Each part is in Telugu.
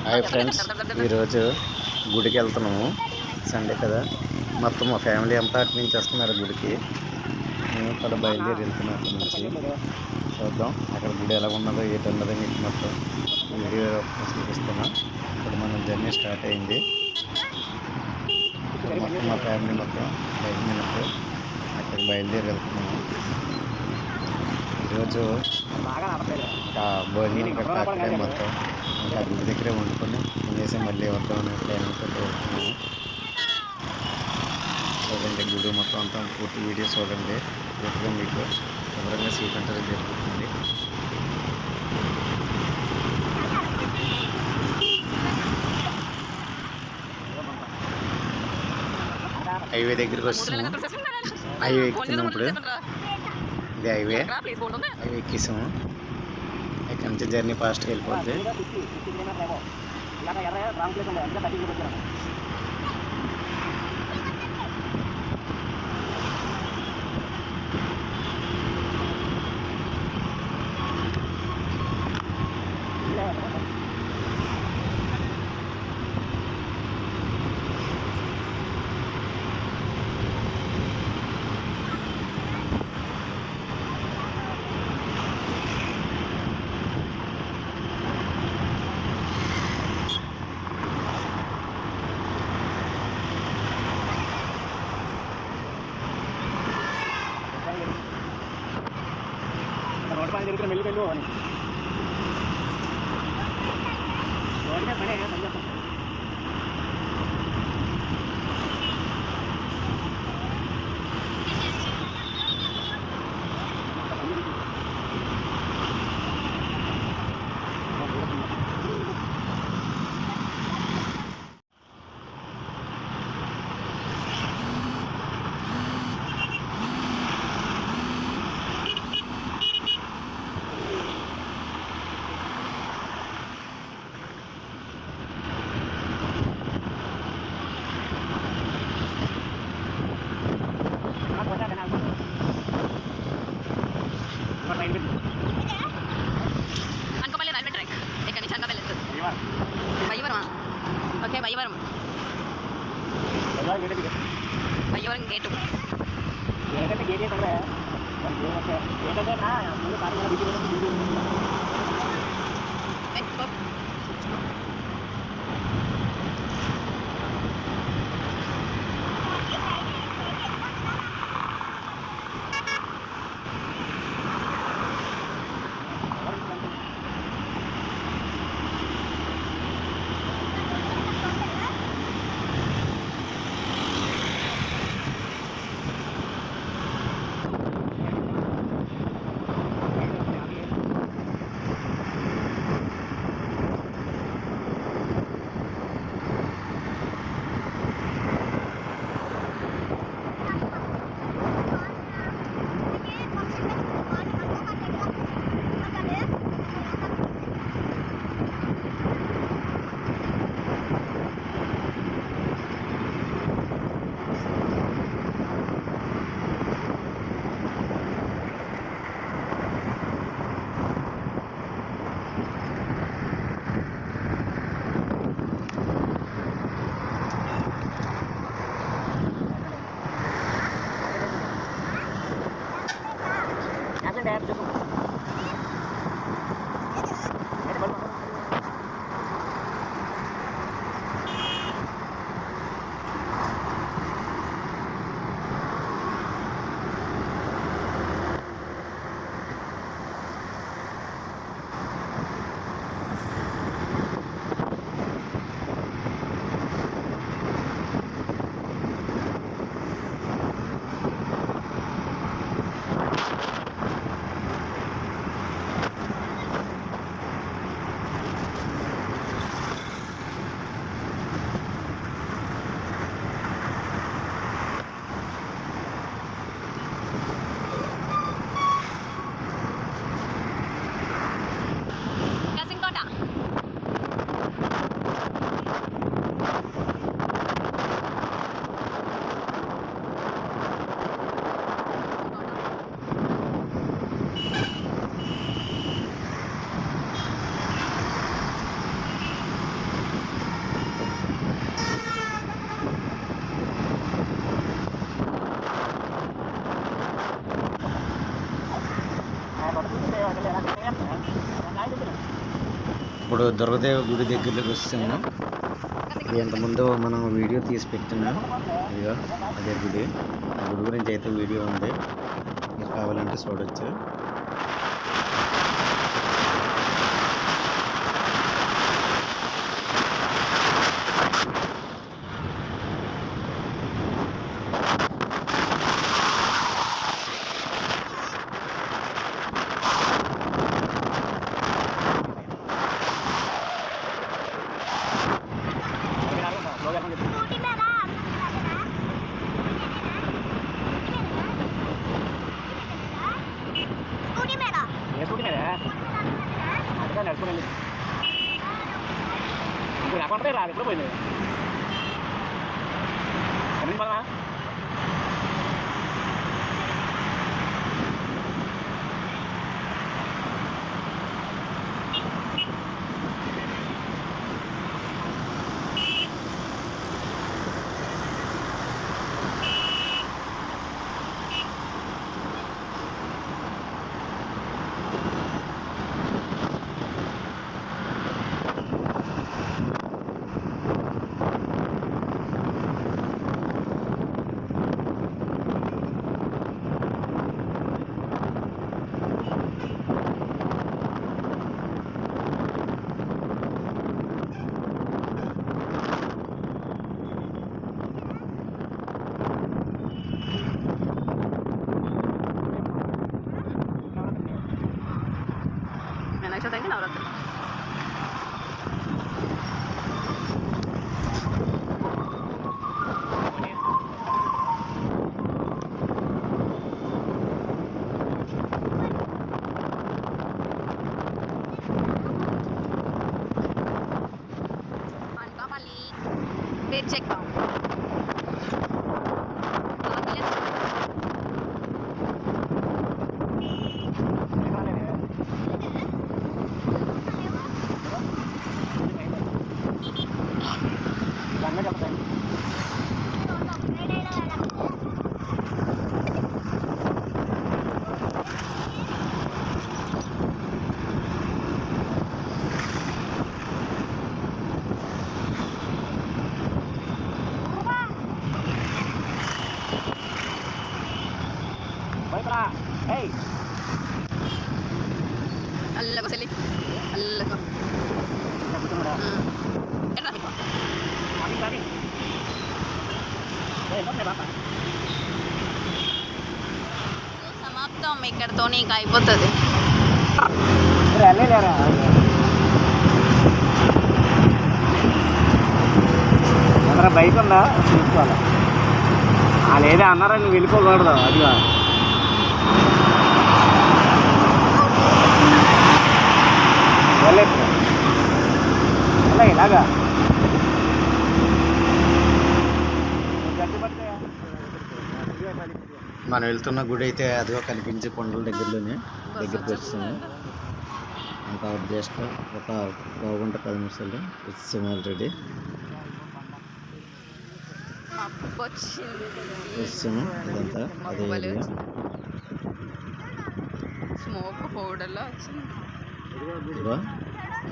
హాయ్ ఫ్రెండ్స్, ఈరోజు గుడికి వెళ్తున్నాము. సండే కదా, మొత్తం మా ఫ్యామిలీ అంతా అటు నుంచి వస్తున్నారు గుడికి. మేము కూడా బయలుదేరి వెళ్తున్నాం అక్కడి నుంచి. చూద్దాం అక్కడ గుడి ఎలా ఉన్నదో ఏంటన్నదో మీకు మొత్తం వీడియో చూపిస్తున్నా. ఇప్పుడు మన జర్నీ స్టార్ట్ అయింది. మొత్తం మా ఫ్యామిలీ మొత్తం 5 మినిట్స్ అక్కడికి బయలుదేరి వెళ్తున్నాము. ఈరోజు భోజనం గట్రా అక్కడే మొత్తం ఇంకా గుడి దగ్గరే వండుకొని తినేసి మళ్ళీ వద్దామని ప్లాన్ తోటి వెళ్తున్నాము. చూడండి గుడి మొత్తం అంతా పూర్తి వీడియో చూడండి. పూర్తిగా మీకు వివరంగా చూపించడం జరుగుతుంది. హైవే దగ్గరికి వస్తున్నాము. హైవే ఎక్కుతున్నప్పుడు ఇది హైవే ఎక్కేసాము. ఇక్కడ నుంచి జర్నీ ఫాస్ట్గా వెళ్ళిపోద్ది. రోడ్ పైన తిరుగుతున్న మెల్లి వెళ్ళు అని రోడ్ మీద పనే పనిచేస్తాం. అంకపల్లి రైల్వే ట్రాక్ ఇక్కడ నుంచి అంకపల్లి బయ్యవరం. Okay, Bayyavaram gate. ఇప్పుడు దుర్గదేవ గుడి దగ్గరలోకి వస్తున్నాము. ఇది ఇంతకుముందు మనం వీడియో తీసి పెట్టినా, ఇదిగో అదే గుడి. ఆ గుడి గురించి అయితే వీడియో ఉంది, మీరు కావాలంటే చూడవచ్చు. వినాయక చవితి అంటే నవరాత్రి. అనకాపల్లి పేరు చెక్ అల్లకో సెల్లి అల్లకో సమాప్తం. ఇక్కడతో నీకు అయిపోతుంది. బైక్ ఉందా చూసుకోవాలి. లేదే అన్నారా, నువ్వు వెళ్ళిపోకూడదు. అదిగా అలా ఇలాగా మనం వెళ్తున్న గుడి అయితే అదిగో కనిపించే కొండల దగ్గరికి వస్తుంది. ఇంకా జస్ట్ ఒక పావుగంట 10 నిమిషాలు వచ్చాము ఆల్రెడీ. వచ్చాము ఇదంతా అదే ఏరియా. స్మోక్ పౌడర్లో వచ్చింది.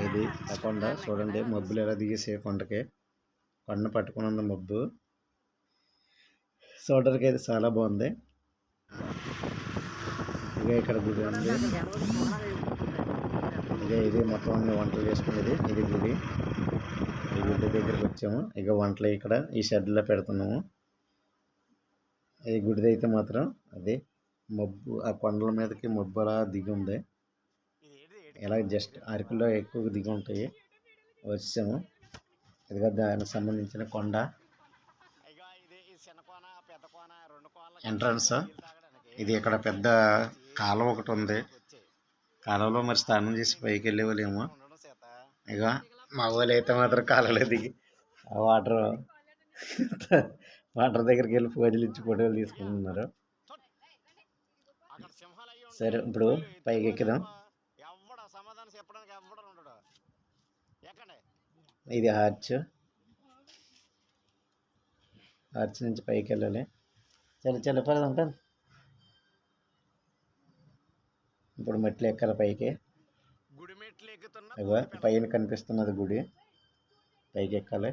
ఇది ఆ కొండ చూడండి, మబ్బులు ఎలా దిగేసే కొండకి. కొండ పట్టుకున్నంత మబ్బు చూడడానికి అయితే చాలా బాగుంది. ఇక ఇక్కడ గుడి ఉంది. ఇది మొత్తం అన్ని వంటలు చేసుకునేది. ఇది గుడి. ఈ గుడి దగ్గరికి వచ్చాము. ఇక వంటలు ఇక్కడ ఈ షెడ్లో పెడుతున్నాము. ఈ గుడిది అయితే మాత్రం అది మబ్బు, ఆ కొండల మీదకి మబ్బు అలా దిగి ఉంది. ఇలా జస్ట్ అరకులో ఎక్కువ దిగి ఉంటాయి. వచ్చాము. ఇదిగా దానికి సంబంధించిన కొండ ఎంట్రన్స్. ఇది ఇక్కడ పెద్ద కాలువ ఒకటి ఉంది. కాలువలో మరి స్నానం చేసి పైకి వెళ్ళేవాళ్ళేమో. ఇక మా ఊళ్ళు అయితే మాత్రం కాలువలో దిగి ఆ వాటర్ దగ్గరికి వెళ్ళి పూజలు ఇచ్చి ఫోటోలు తీసుకుంటున్నారు. సరే ఇప్పుడు పైకి ఎక్కుదాం. ఇది ఆర్చ్ నుంచి పైకి వెళ్ళాలి. చల్ల పడదు ఉంటాను. ఇప్పుడు మెట్లు ఎక్కాలి పైకి. గుడి మెట్లు ఇగో పైన కనిపిస్తున్నది గుడి, పైకి ఎక్కాలి.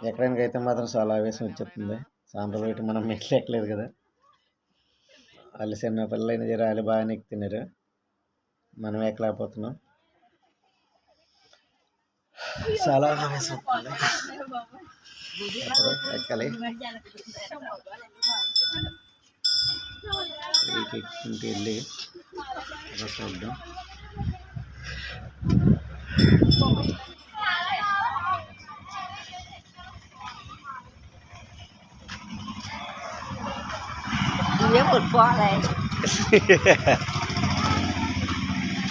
ఎక్కడానికి అయితే మాత్రం చాలా ఆవేశం వచ్చేస్తుంది. సాయంత్రం బయట మనం మెట్లు ఎక్కలేదు కదా, వాళ్ళు చిన్న పిల్లలైన జర వాళ్ళు బాగానే ఎక్కుతున్నారు, మనం ఎక్కలేకపోతున్నాం. చాలా ఆవేశం వస్తుంది. ఎక్కాలి. ఎక్కుంటే వెళ్ళి చూద్దాం.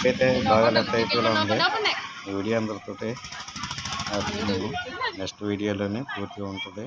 అయితే బాగా లెక్కగా ఉంది. వీడియో అందరితో నెక్స్ట్ వీడియోలోనే పూర్తిగా ఉంటుంది.